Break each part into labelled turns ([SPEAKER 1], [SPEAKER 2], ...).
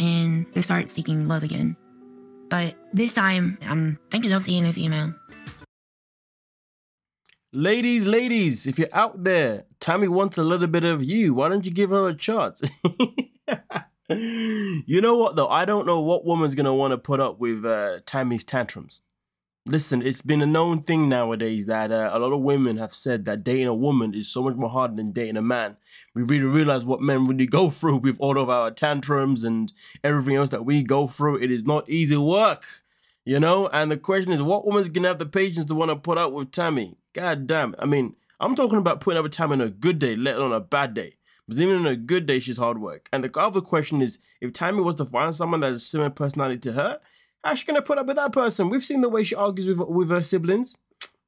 [SPEAKER 1] And to start seeking love again. But this time, I'm thinking of seeing a female.
[SPEAKER 2] Ladies, if you're out there, Tammy wants a little bit of you. Why don't you give her a chance? You know what, though? I don't know what woman's going to want to put up with Tammy's tantrums. Listen, it's been a known thing nowadays that a lot of women have said that dating a woman is so much more harder than dating a man. We really realize what men really go through with all of our tantrums and everything else that we go through. It is not easy work, you know? And the question is, what woman's going to have the patience to want to put up with Tammy? God damn. I mean, I'm talking about putting up with Tammy on a good day, let alone a bad day. Because even on a good day, she's hard work. And the other question is, if Tammy was to find someone that has a similar personality to her, how's she gonna put up with that person? We've seen the way she argues with her siblings.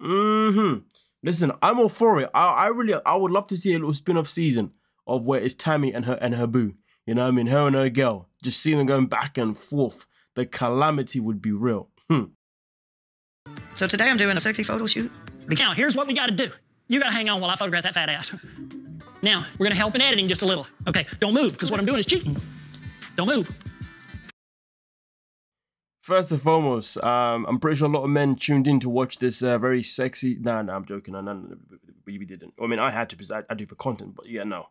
[SPEAKER 2] Listen, I'm all for it. I would love to see a little spin-off season of where it's Tammy and her boo. You know what I mean? Her and her girl. Just seeing them going back and forth. The calamity would be real.
[SPEAKER 3] So today I'm doing a sexy photo shoot.
[SPEAKER 4] Now, here's what we gotta do. You gotta hang on while I photograph that fat ass. Now, we're gonna help in editing just a little. Okay, don't move, because what I'm doing is cheating. Don't move.
[SPEAKER 2] First and foremost, I'm pretty sure a lot of men tuned in to watch this very sexy... Nah, I'm joking. No, we didn't. I mean, I had to because I do for content, but yeah, no.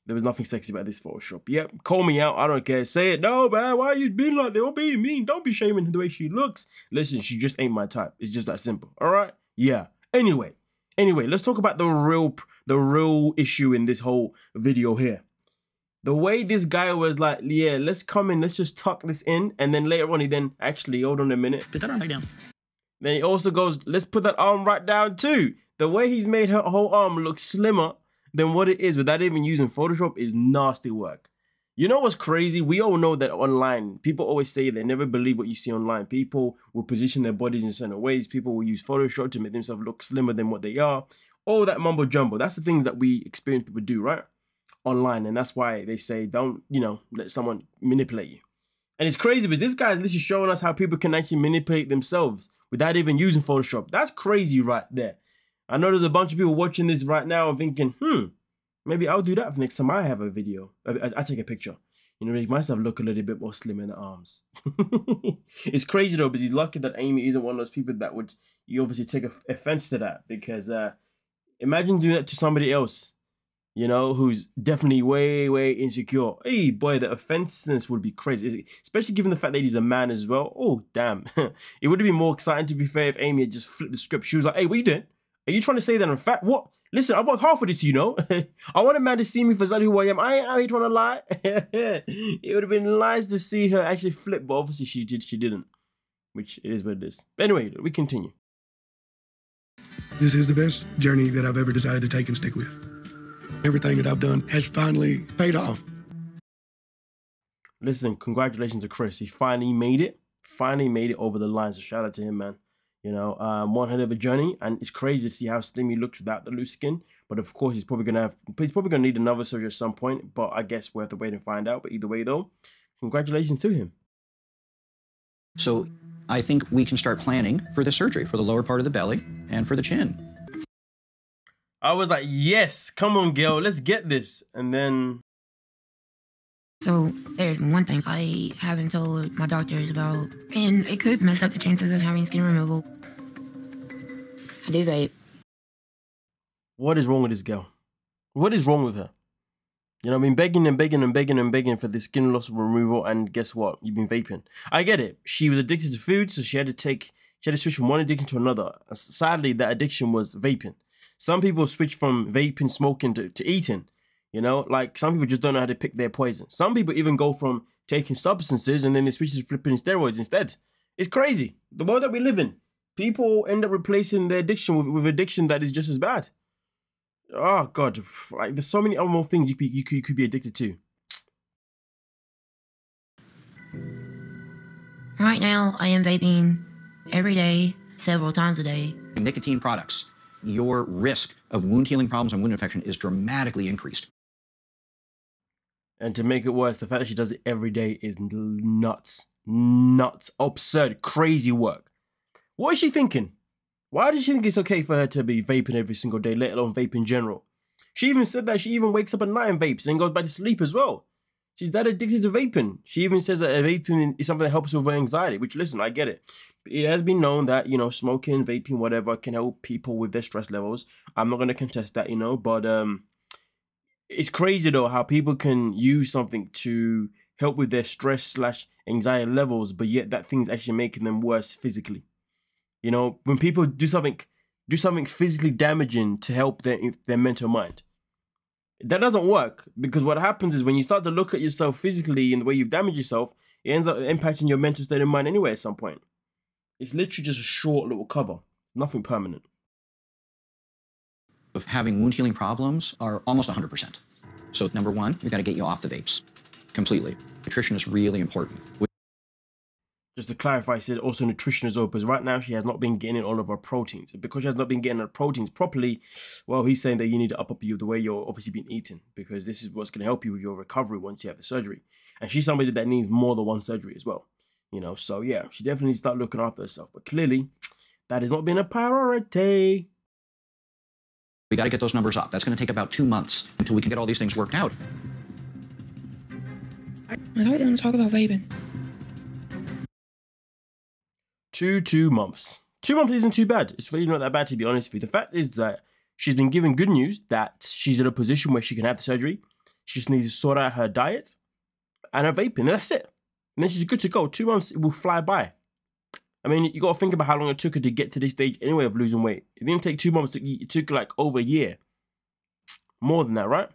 [SPEAKER 2] There was nothing sexy about this Photoshop. Yep, call me out. I don't care. Say it. No, man, why are you being like that? Don't be mean. Don't be shaming the way she looks. Listen, she just ain't my type. It's just that simple. All right? Yeah. Anyway, let's talk about the real issue in this whole video here. The way this guy was like, yeah, let's come in, let's just tuck this in, and then later on he then, actually, hold on a minute.
[SPEAKER 4] Put that arm back down.
[SPEAKER 2] Then he also goes, let's put that arm right down too. The way he's made her whole arm look slimmer than what it is without even using Photoshop is nasty work. You know what's crazy? We all know that online, people always say they never believe what you see online. People will position their bodies in certain ways. People will use Photoshop to make themselves look slimmer than what they are. All that mumbo jumbo. That's the things that we experienced people do, right? Online. And that's why they say, don't, you know, let someone manipulate you. And it's crazy because this guy is literally showing us how people can actually manipulate themselves without even using Photoshop. That's crazy right there. I know there's a bunch of people watching this right now and thinking, maybe I'll do that for next time I have a video. I take a picture. You know, make myself look a little bit more slim in the arms. It's crazy though, because he's lucky that Amy isn't one of those people that would, you obviously take offense to that, because imagine doing that to somebody else, you know, who's definitely way, way insecure. Hey, boy, the offensiveness would be crazy, especially given the fact that he's a man as well. Oh, damn. It would have been more exciting, to be fair, if Amy had just flipped the script. She was like, hey, what you doing? Are you trying to say that in fact? What? Listen, I worked hard for this, you know. I want a man to see me for exactly who I am. I ain't out here trying to lie. It would have been nice to see her actually flip, but obviously she didn't. Which it is what it is. But anyway, we continue.
[SPEAKER 5] This is the best journey that I've ever decided to take and stick with. Everything that I've done has finally paid off.
[SPEAKER 2] Listen, congratulations to Chris. He finally made it. Finally made it over the line. So shout out to him, man. You know, one hell of a journey, and it's crazy to see how slim he looks without the loose skin. But of course, he's probably gonna need another surgery at some point. But I guess we'll have to wait and find out. But either way, though, congratulations to him.
[SPEAKER 3] So I think we can start planning for the surgery for the lower part of the belly and for the chin.
[SPEAKER 2] I was like, yes, come on, girl, let's get this. And then...
[SPEAKER 1] So there's one thing I haven't told my doctors about, and it could mess up the chances of having skin removal. I do vape.
[SPEAKER 2] What is wrong with this girl? What is wrong with her? You know, I've been begging and begging and begging and begging for this skin loss removal, and guess what? You've been vaping. I get it. She was addicted to food, so she had to switch from one addiction to another. Sadly, that addiction was vaping. Some people switch from vaping, smoking to eating. You know, like some people just don't know how to pick their poison. Some people even go from taking substances and then they switch to flipping steroids instead. It's crazy. The world that we live in, people end up replacing their addiction with addiction that is just as bad. Oh God, like there's so many other more things you could be addicted to.
[SPEAKER 1] Right now, I am vaping every day, several times a day.
[SPEAKER 3] Nicotine products, your risk of wound healing problems and wound infection is dramatically increased.
[SPEAKER 2] And to make it worse, the fact that she does it every day is nuts. Nuts. Absurd. Crazy work. What is she thinking? Why does she think it's okay for her to be vaping every single day, let alone vape in general? She even said that she even wakes up at night and vapes and goes back to sleep as well. She's that addicted to vaping. She even says that vaping is something that helps with her anxiety, which, listen, I get it. It has been known that, you know, smoking, vaping, whatever, can help people with their stress levels. I'm not going to contest that, you know, but it's crazy, though, how people can use something to help with their stress/anxiety levels, but yet that thing's actually making them worse physically. You know, when people do something physically damaging to help their mental mind, that doesn't work, because what happens is when you start to look at yourself physically and the way you've damaged yourself, it ends up impacting your mental state of mind anyway at some point. It's literally just a short little cover. It's nothing permanent.
[SPEAKER 3] Of having wound healing problems are almost 100%. So number one, we've got to get you off the vapes completely. Nutrition is really important.
[SPEAKER 2] Just to clarify, he said also nutrition is over, because right now she has not been getting all of her proteins. And because she has not been getting her proteins properly, well, he's saying that you need to up the way you're obviously been eating, because this is what's going to help you with your recovery once you have the surgery. And she's somebody that needs more than one surgery as well. You know, so yeah, she definitely needs to start looking after herself. But clearly, that has not been a priority.
[SPEAKER 3] We got to get those numbers up. That's going to take about 2 months until we can get all these things worked out.
[SPEAKER 1] I don't want to talk about vaping.
[SPEAKER 2] 2 months. 2 months isn't too bad. It's really not that bad, to be honest with you. The fact is that she's been given good news that she's in a position where she can have the surgery. She just needs to sort out her diet and her vaping, and that's it. And then she's good to go. 2 months, it will fly by. I mean, you got to think about how long it took her to get to this stage anyway of losing weight. It didn't take 2 months. It took like over a year. More than that, right?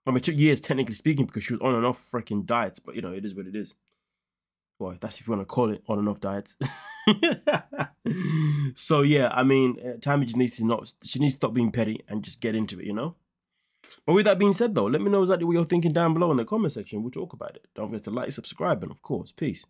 [SPEAKER 2] I mean, it took years, technically speaking, because she was on and off freaking diets. But, you know, it is what it is. Well, that's if you want to call it on and off diets. So, yeah, I mean, Tammy just needs to she needs to stop being petty and just get into it, you know? But with that being said, though, let me know exactly what you're thinking down below in the comment section. We'll talk about it. Don't forget to like, subscribe, and of course, peace.